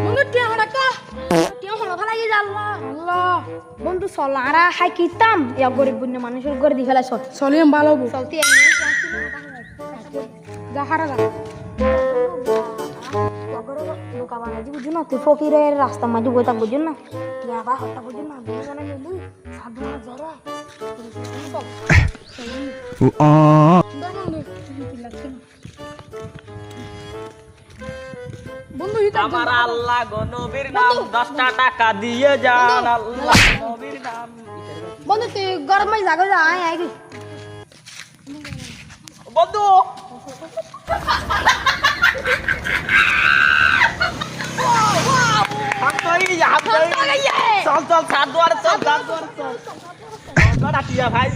বন্ধু টিয়া হড়া কা টিয়া হড়া ফেলাই যা আল্লাহ আল্লাহ বন্ধু চল আরা হাই কিতাম ইয়া গরিব বুন্য মানুষের করে দি ফেলাই চল চলিম ভালো হবো চলতি যা হারা যা লোকা বানাজি বুঝুন না তুই ফকিরের রাস্তা মাঝে বই থাক বুঝুন না ইয়াবা হত্যা বুঝুন না দুজনে মিলি সাধু না জরা বন্ধু আমার আল্লাহ গো নবীর নাম 10টা টাকা দিয়ে যান আল্লাহ নবীর নাম বন্ধু তুই গরম মাই জাগো যা আয় আয় বন্ধু हम तो ही चल चल सात द्वार चल सात द्वार चल भाई